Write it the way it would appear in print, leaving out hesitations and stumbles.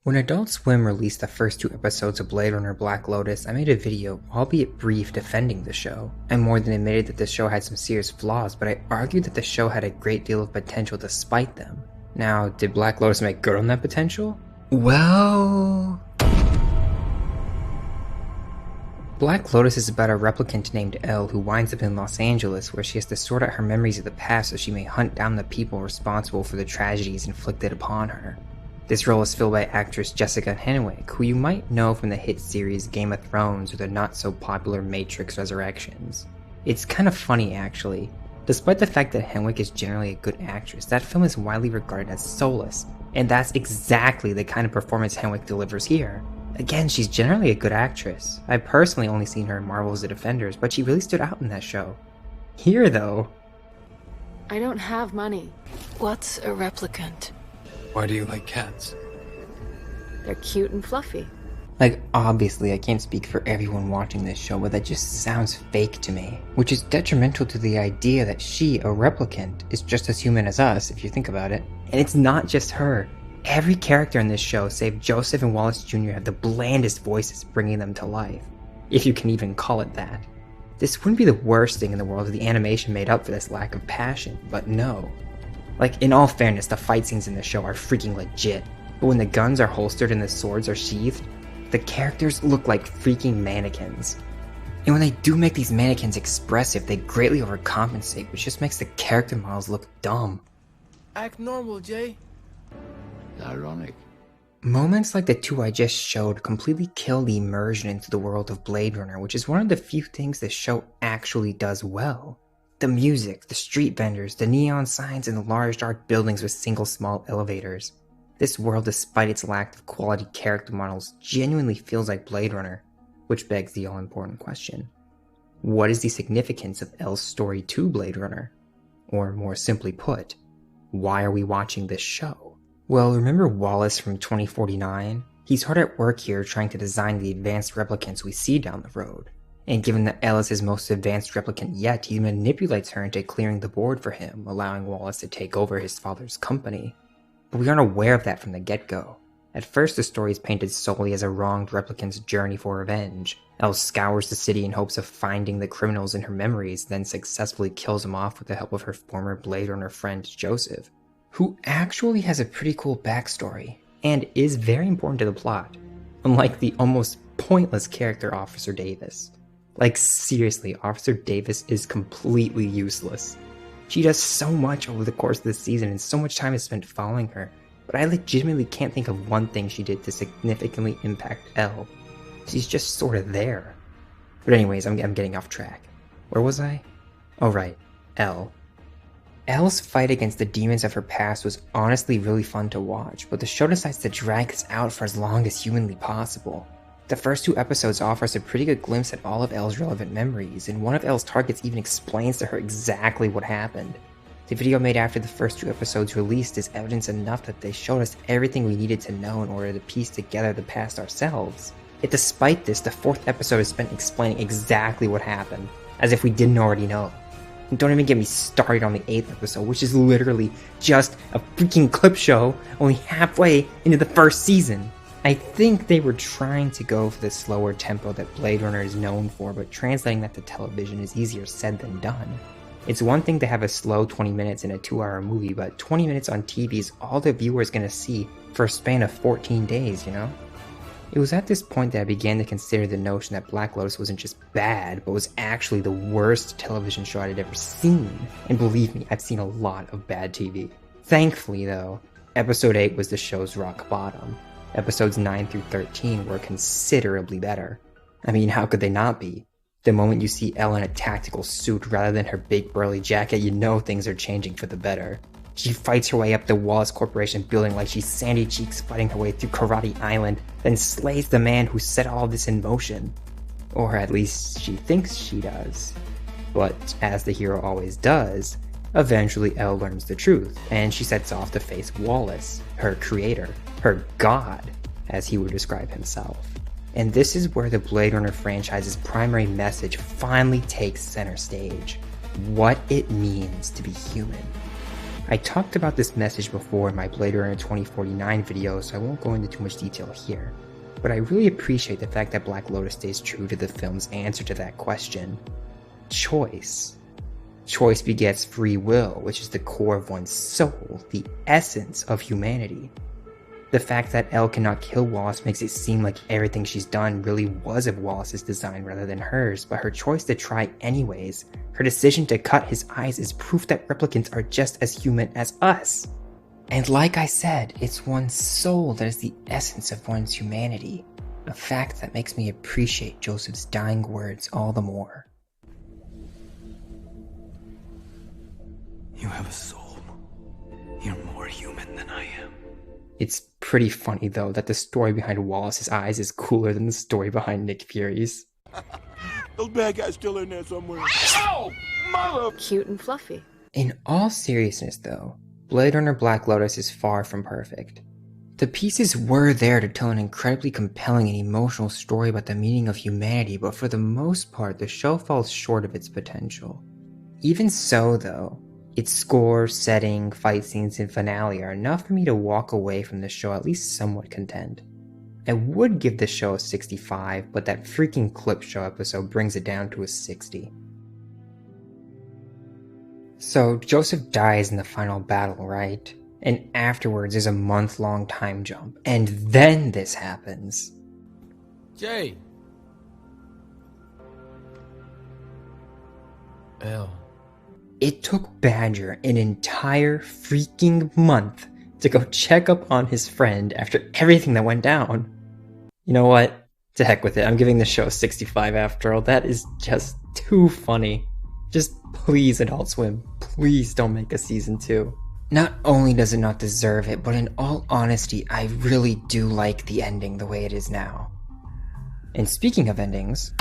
When Adult Swim released the first two episodes of Blade Runner Black Lotus, I made a video, albeit brief, defending the show. I more than admitted that the show had some serious flaws, but I argued that the show had a great deal of potential despite them. Now, did Black Lotus make good on that potential? Well... Black Lotus is about a replicant named Elle who winds up in Los Angeles, where she has to sort out her memories of the past so she may hunt down the people responsible for the tragedies inflicted upon her. This role is filled by actress Jessica Henwick, who you might know from the hit series Game of Thrones or the not-so-popular Matrix Resurrections. It's kind of funny, actually. Despite the fact that Henwick is generally a good actress, that film is widely regarded as soulless, and that's exactly the kind of performance Henwick delivers here. Again, she's generally a good actress. I've personally only seen her in Marvel's The Defenders, but she really stood out in that show. Here, though... I don't have money. What's a replicant? Why do you like cats? They're cute and fluffy. Like, obviously I can't speak for everyone watching this show, but that just sounds fake to me. Which is detrimental to the idea that she, a replicant, is just as human as us, if you think about it. And it's not just her. Every character in this show, save Joseph and Wallace Jr., have the blandest voices bringing them to life. If you can even call it that. This wouldn't be the worst thing in the world if the animation made up for this lack of passion, but no. Like, in all fairness, the fight scenes in the show are freaking legit, but when the guns are holstered and the swords are sheathed, the characters look like freaking mannequins. And when they do make these mannequins expressive, they greatly overcompensate, which just makes the character models look dumb. Act normal, Jay. Ironic. Moments like the two I just showed completely kill the immersion into the world of Blade Runner, which is one of the few things the show actually does well. The music, the street vendors, the neon signs, and the large dark buildings with single small elevators. This world, despite its lack of quality character models, genuinely feels like Blade Runner, which begs the all-important question. What is the significance of Elle's story to Blade Runner? Or more simply put, why are we watching this show? Well, remember Wallace from 2049? He's hard at work here trying to design the advanced replicants we see down the road. And given that Elle is his most advanced replicant yet, he manipulates her into clearing the board for him, allowing Wallace to take over his father's company. But we aren't aware of that from the get-go. At first, the story is painted solely as a wronged replicant's journey for revenge. Elle scours the city in hopes of finding the criminals in her memories, then successfully kills them off with the help of her former Blade Runner friend Joseph, who actually has a pretty cool backstory, and is very important to the plot, unlike the almost pointless character Officer Davis. Like, seriously, Officer Davis is completely useless. She does so much over the course of the season and so much time is spent following her, but I legitimately can't think of one thing she did to significantly impact Elle. She's just sort of there. But anyways, I'm getting off track. Where was I? Oh right, Elle. Elle's fight against the demons of her past was honestly really fun to watch, but the show decides to drag this out for as long as humanly possible. The first two episodes offer us a pretty good glimpse at all of Elle's relevant memories, and one of Elle's targets even explains to her exactly what happened. The video made after the first two episodes released is evidence enough that they showed us everything we needed to know in order to piece together the past ourselves. Yet despite this, the fourth episode is spent explaining exactly what happened, as if we didn't already know. And don't even get me started on the 8th episode, which is literally just a freaking clip show only halfway into the first season. I think they were trying to go for the slower tempo that Blade Runner is known for, but translating that to television is easier said than done. It's one thing to have a slow 20 minutes in a 2-hour movie, but 20 minutes on TV is all the viewer is going to see for a span of 14 days, you know? It was at this point that I began to consider the notion that Black Lotus wasn't just bad, but was actually the worst television show I'd ever seen. And believe me, I've seen a lot of bad TV. Thankfully though, episode 8 was the show's rock bottom. Episodes 9 through 13 were considerably better. I mean, how could they not be? The moment you see Elle in a tactical suit rather than her big burly jacket, you know things are changing for the better. She fights her way up the Wallace Corporation building like she's Sandy Cheeks fighting her way through Karate Island, then slays the man who set all this in motion. Or at least she thinks she does. But as the hero always does, eventually Elle learns the truth, and she sets off to face Wallace, her creator, her god, as he would describe himself. And this is where the Blade Runner franchise's primary message finally takes center stage. What it means to be human. I talked about this message before in my Blade Runner 2049 video, so I won't go into too much detail here. But I really appreciate the fact that Black Lotus stays true to the film's answer to that question. Choice. Choice begets free will, which is the core of one's soul, the essence of humanity. The fact that Elle cannot kill Wallace makes it seem like everything she's done really was of Wallace's design rather than hers, but her choice to try anyways, her decision to cut his eyes is proof that replicants are just as human as us. And like I said, it's one's soul that is the essence of one's humanity, a fact that makes me appreciate Joseph's dying words all the more. You have a soul. You're more human than I am. It's pretty funny though that the story behind Wallace's eyes is cooler than the story behind Nick Fury's. Those bad guys still in there somewhere. Oh, mother! Cute and fluffy. In all seriousness though, Blade Runner Black Lotus is far from perfect. The pieces were there to tell an incredibly compelling and emotional story about the meaning of humanity, but for the most part the show falls short of its potential. Even so though, its score, setting, fight scenes, and finale are enough for me to walk away from the show at least somewhat content. I would give the show a 65, but that freaking clip show episode brings it down to a 60. So, Joseph dies in the final battle, right? And afterwards is a month-long time jump. And then this happens. Jay. Elle. It took Badger an entire freaking month to go check up on his friend after everything that went down. You know what? To heck with it. I'm giving the show a 65 after all. That is just too funny. Just please, Adult Swim, please don't make a season 2. Not only does it not deserve it, but in all honesty, I really do like the ending the way it is now. And speaking of endings...